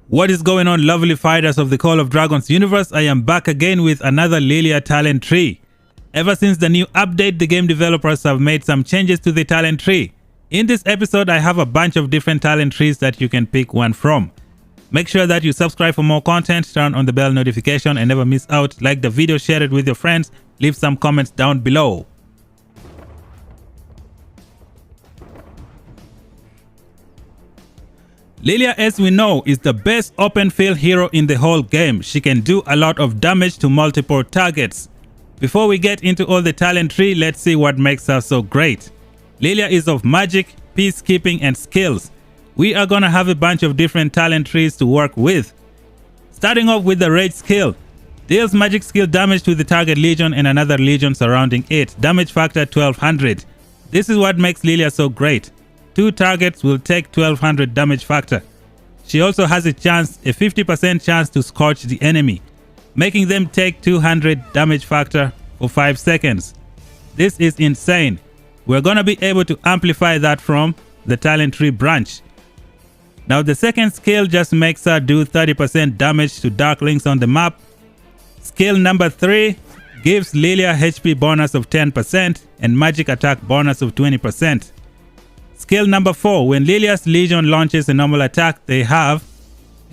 What is going on, lovely fighters of the Call of Dragons universe? I am back again with another LILIYA talent tree. Ever since the new update, the game developers have made some changes to the talent tree. In this episode, I have a bunch of different talent trees that you can pick one from. Make sure that you subscribe for more content, turn on the bell notification and never miss out. Like the video, share it with your friends, leave some comments down below. LILIYA, as we know, is the best open field hero in the whole game. She can do a lot of damage to multiple targets. Before we get into all the talent tree, let's see what makes her so great. LILIYA is of magic, peacekeeping and skills. We are gonna have a bunch of different talent trees to work with. Starting off with the rage skill. Deals magic skill damage to the target legion and another legion surrounding it. Damage factor 1200. This is what makes LILIYA so great. 2 targets will take 1200 damage factor. She also has a 50% chance to scorch the enemy, making them take 200 damage factor for 5 seconds. This is insane. We're gonna be able to amplify that from the talent tree branch. Now the second skill just makes her do 30% damage to darklings on the map. Skill number 3 gives LILIYA HP bonus of 10% and magic attack bonus of 20%. Skill number 4, when LILIYA's legion launches a normal attack, they have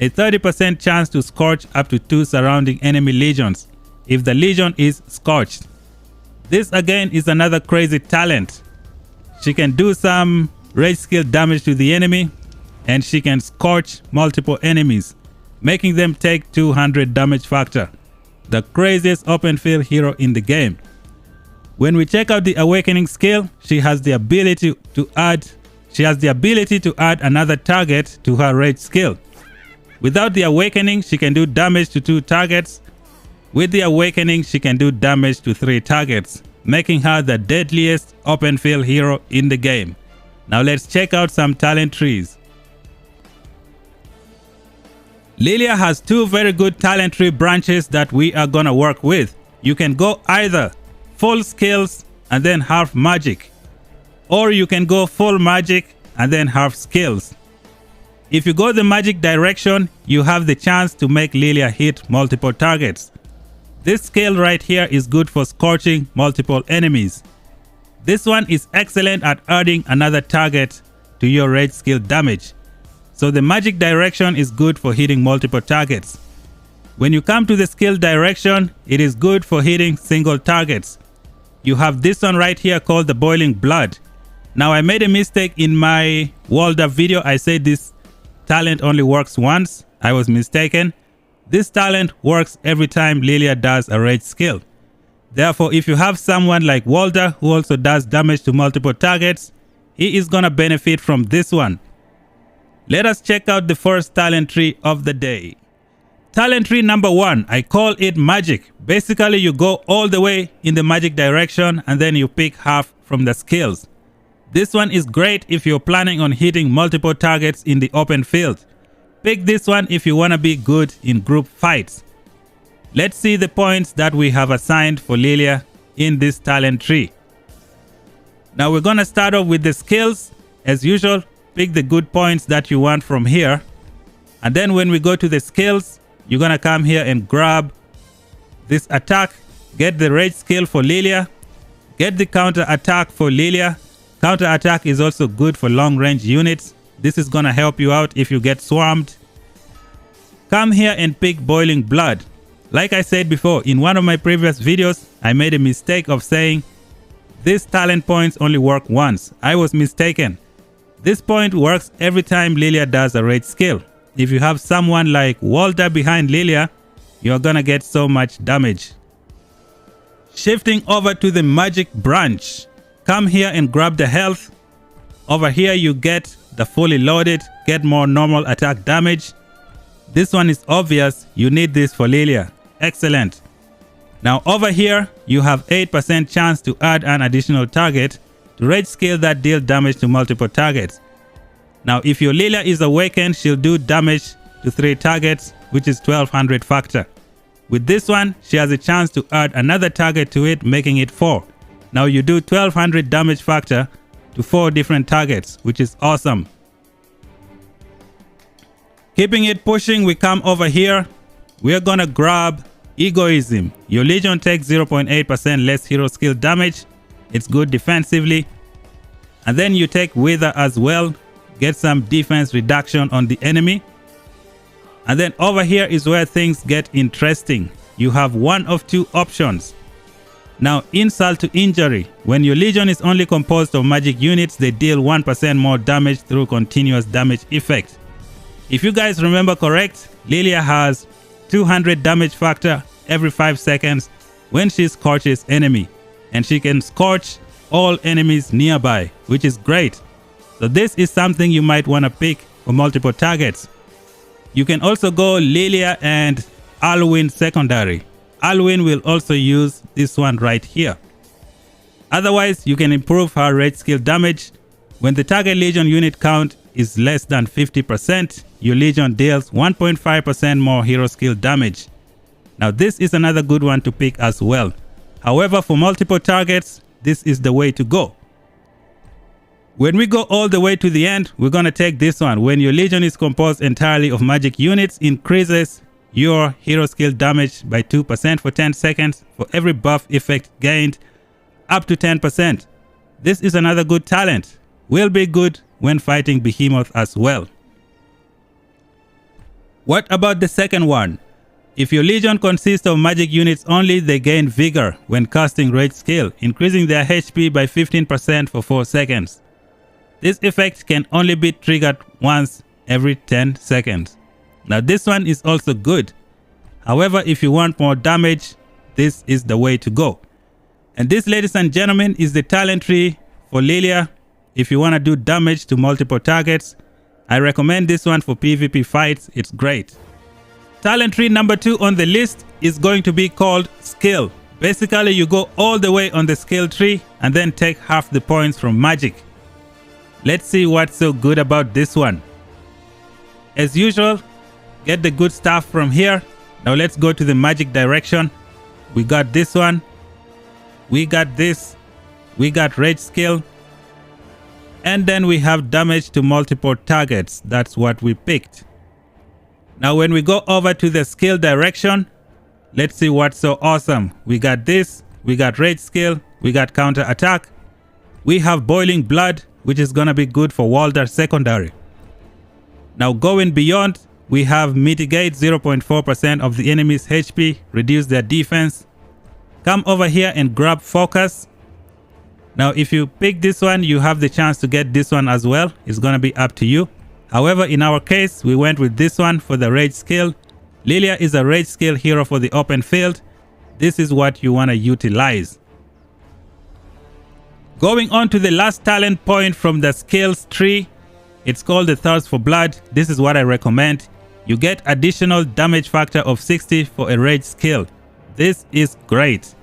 a 30% chance to scorch up to 2 surrounding enemy legions if the legion is scorched. This again is another crazy talent. She can do some rage skill damage to the enemy and she can scorch multiple enemies, making them take 200 damage factor. The craziest open field hero in the game. When we check out the awakening skill, she has the ability to add another target to her rage skill. Without the awakening, she can do damage to 2 targets. With the awakening, she can do damage to 3 targets, making her the deadliest open field hero in the game. Now let's check out some talent trees. LILIYA has 2 very good talent tree branches that we are gonna work with. You can go either full skills and then half magic, or you can go full magic and then half skills. If you go the magic direction, you have the chance to make LILIYA hit multiple targets. This skill right here is good for scorching multiple enemies. This one is excellent at adding another target to your rage skill damage. So the magic direction is good for hitting multiple targets. When you come to the skill direction, it is good for hitting single targets. You have this one right here called the boiling blood. Now I made a mistake in my wield video. I said this talent only works once. I was mistaken. This talent works every time LILIYA does a rage skill. Therefore, if you have someone like Walder who also does damage to multiple targets, he is gonna benefit from this one. Let us check out the first talent tree of the day. Talent tree number 1, I call it magic. Basically, you go all the way in the magic direction and then you pick half from the skills. This one is great if you're planning on hitting multiple targets in the open field. Pick this one if you want to be good in group fights. Let's see the points that we have assigned for LILIYA in this talent tree. Now we're going to start off with the skills. As usual, pick the good points that you want from here. And then when we go to the skills, you're going to come here and grab this attack, get the rage skill for LILIYA, get the counter attack for LILIYA. Counter attack is also good for long range units. This is going to help you out if you get swarmed. Come here and pick boiling blood. Like I said before, in one of my previous videos, I made a mistake of saying these talent points only work once. I was mistaken. This point works every time LILIYA does a rage skill. If you have someone like Walder behind LILIYA, you're gonna get so much damage. Shifting over to the magic branch. Come here and grab the health. Over here you get the fully loaded, get more normal attack damage. This one is obvious, you need this for LILIYA. Excellent. Now over here you have 8% chance to add an additional target to rage skill that deals damage to multiple targets. Now if your LILIYA is awakened, she'll do damage to 3 targets, which is 1200 factor. With this one, she has a chance to add another target to it, making it 4. Now you do 1200 damage factor to 4 different targets, which is awesome. Keeping it pushing, we come over here. We're gonna grab Egoism. Your Legion takes 0.8% less hero skill damage. It's good defensively. And then you take Wither as well. Get some defense reduction on the enemy. And then over here is where things get interesting. You have one of two options. Now, insult to injury. When your Legion is only composed of magic units, they deal 1% more damage through continuous damage effect. If you guys remember correct, LILIYA has 200 damage factor every 5 seconds when she scorches enemy. And she can scorch all enemies nearby, which is great. So this is something you might want to pick for multiple targets. You can also go LILIYA and Alwyn secondary. Alwyn will also use this one right here. Otherwise, you can improve her rage skill damage. When the target Legion unit count is less than 50%, your Legion deals 1.5% more hero skill damage. Now this is another good one to pick as well. However, for multiple targets, this is the way to go. When we go all the way to the end, we're going to take this one. When your Legion is composed entirely of magic units, increases your hero skill damage by 2% for 10 seconds for every buff effect gained, up to 10%. This is another good talent. Will be good when fighting Behemoth as well. What about the second one? If your Legion consists of magic units only, they gain Vigor when casting rage skill, increasing their HP by 15% for 4 seconds. This effect can only be triggered once every 10 seconds. Now this one is also good. However, if you want more damage, this is the way to go. And this, ladies and gentlemen, is the talent tree for LILIYA. If you want to do damage to multiple targets, I recommend this one for PvP fights. It's great. Talent tree number 2 on the list is going to be called Skill. Basically, you go all the way on the skill tree and then take half the points from magic. Let's see what's so good about this one. As usual, get the good stuff from here. Now let's go to the magic direction. We got this one. We got this. We got rage skill. And then we have damage to multiple targets. That's what we picked. Now when we go over to the skill direction, let's see what's so awesome. We got this. We got rage skill. We got counter attack. We have boiling blood, which is gonna be good for Walder secondary. Now going beyond, we have mitigate 0.4% of the enemy's HP, reduce their defense. Come over here and grab focus. Now if you pick this one, you have the chance to get this one as well. It's gonna be up to you. However, in our case, we went with this one for the rage skill. LILIYA is a rage skill hero for the open field. This is what you wanna utilize. Going on to the last talent point from the skills tree, it's called the Thirst for Blood. This is what I recommend. You get additional damage factor of 60 for a rage skill. This is great.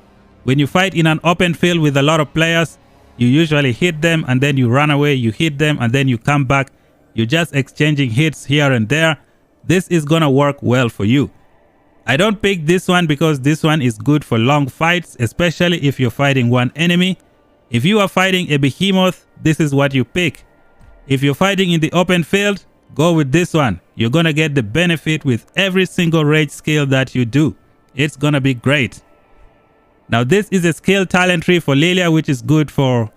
When you fight in an open field with a lot of players, you usually hit them and then you run away, you hit them and then you come back. You're just exchanging hits here and there. This is gonna work well for you. I don't pick this one because this one is good for long fights, especially if you're fighting one enemy. If you are fighting a Behemoth, this is what you pick. If you're fighting in the open field, go with this one. You're gonna get the benefit with every single rage skill that you do. It's gonna be great. Now this is a skill talent tree for LILIYA, which is good for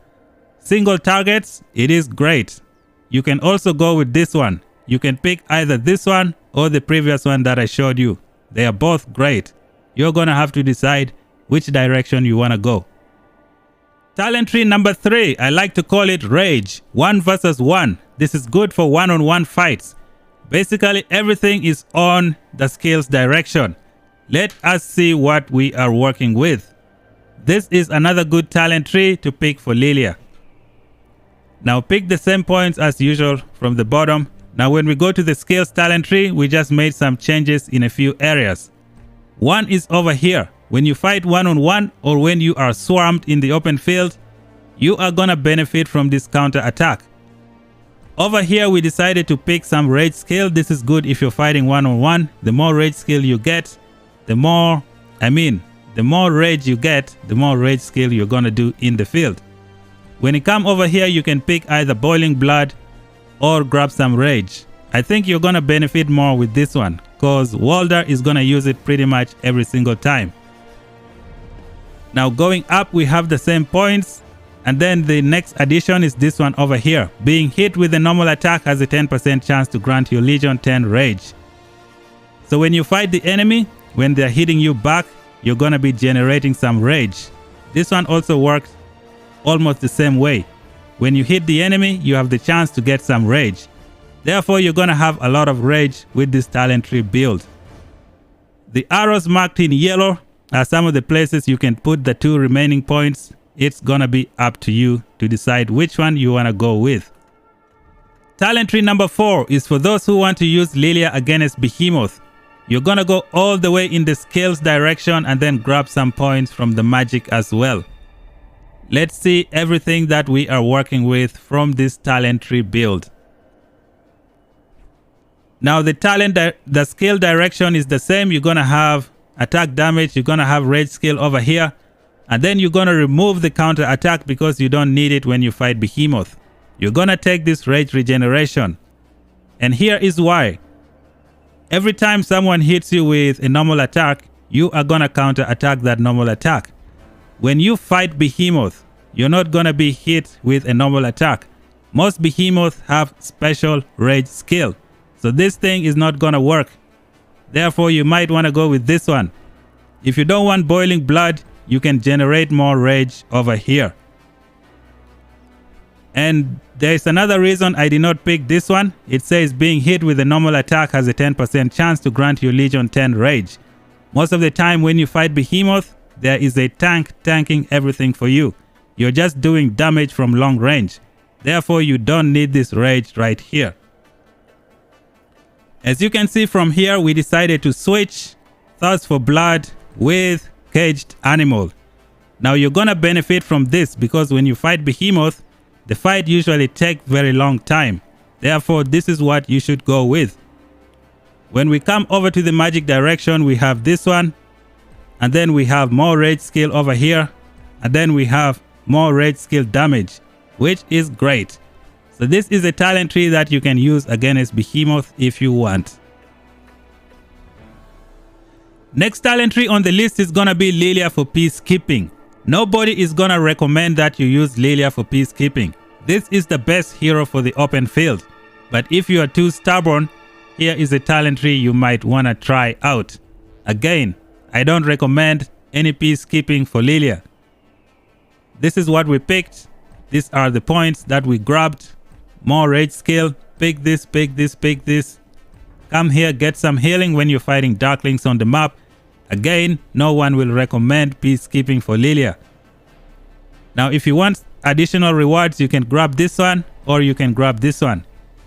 single targets. It is great. You can also go with this one. You can pick either this one or the previous one that I showed you. They are both great. You're gonna have to decide which direction you wanna go. Talent tree number 3, I like to call it Rage, 1 versus 1. This is good for one-on-one fights. Basically, everything is on the skills direction. Let us see what we are working with. This is another good talent tree to pick for LILIYA. Now pick the same points as usual from the bottom. Now when we go to the skills talent tree, we just made some changes in a few areas. One is over here. When you fight one-on-one or when you are swarmed in the open field, you are gonna benefit from this counter attack. Over here, we decided to pick some rage skill. This is good if you're fighting one-on-one. The more rage skill you get, the more rage you get, the more rage skill you're gonna do in the field. When you come over here, you can pick either boiling blood or grab some rage. I think you're gonna benefit more with this one because Walder is gonna use it pretty much every single time. Now going up, we have the same points, and then the next addition is this one over here. Being hit with a normal attack has a 10% chance to grant your Legion 10 rage. So when you fight the enemy, when they're hitting you back, you're gonna be generating some rage. This one also works almost the same way. When you hit the enemy, you have the chance to get some rage. Therefore, you're gonna have a lot of rage with this talent tree build. The arrows marked in yellow are some of the places you can put the 2 remaining points. It's gonna be up to you to decide which one you wanna go with. Talent tree number 4 is for those who want to use LILIYA against Behemoth. You're gonna go all the way in the skills direction and then grab some points from the magic as well. Let's see everything that we are working with from this talent tree build. Now the skill direction is the same. You're gonna have attack damage, you're gonna have rage skill over here, and then you're gonna remove the counter attack because you don't need it when you fight Behemoth. You're gonna take this rage regeneration, and here is why. Every time someone hits you with a normal attack, you are gonna counter attack that normal attack. When you fight Behemoth, you're not gonna be hit with a normal attack. Most Behemoths have special rage skill, so this thing is not gonna work. Therefore, you might want to go with this one. If you don't want boiling blood, you can generate more rage over here. And there is another reason I did not pick this one. It says being hit with a normal attack has a 10% chance to grant you Legion 10 rage. Most of the time when you fight Behemoth, there is a tank tanking everything for you. You're just doing damage from long range. Therefore, you don't need this rage right here. As you can see from here, we decided to switch Thirst for Blood with Caged Animal. Now you're gonna benefit from this because when you fight Behemoth, the fight usually takes very long time. Therefore, this is what you should go with. When we come over to the magic direction, we have this one, and then we have more rage skill over here, and then we have more rage skill damage, which is great. So this is a talent tree that you can use against Behemoth if you want. Next talent tree on the list is gonna be LILIYA for peacekeeping. Nobody is gonna recommend that you use LILIYA for peacekeeping. This is the best hero for the open field. But if you are too stubborn, here is a talent tree you might wanna try out. Again, I don't recommend any peacekeeping for LILIYA. This is what we picked. These are the points that we grabbed. More rage skill, pick this, pick this, pick this. Come here, get some healing when you're fighting Darklings on the map. Again, no one will recommend peacekeeping for LILIYA. Now, if you want additional rewards, you can grab this one or you can grab this one.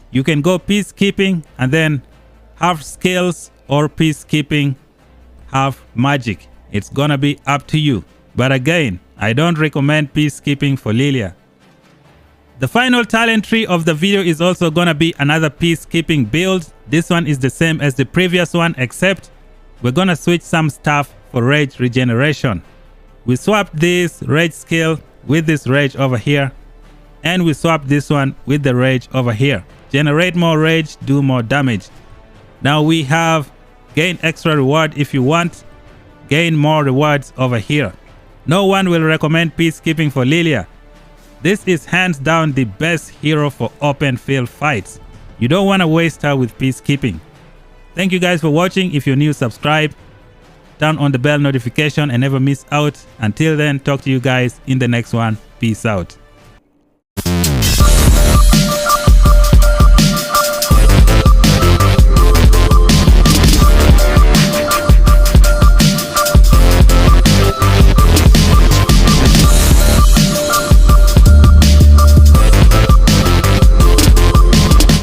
You can go peacekeeping and then half skills or peacekeeping, half magic. It's gonna be up to you. But again, I don't recommend peacekeeping for LILIYA. The final talent tree of the video is also gonna be another peacekeeping build. This one is the same as the previous one, except we're gonna switch some stuff for rage regeneration. We swapped this rage skill with this rage over here, and we swapped this one with the rage over here. Generate more rage, do more damage. Now we have gain extra reward if you want, gain more rewards over here. No one will recommend peacekeeping for LILIYA. This is hands down the best hero for open field fights. You don't want to waste her with peacekeeping. Thank you guys for watching. If you're new, subscribe, turn on the bell notification and never miss out. Until then, talk to you guys in the next one. Peace out.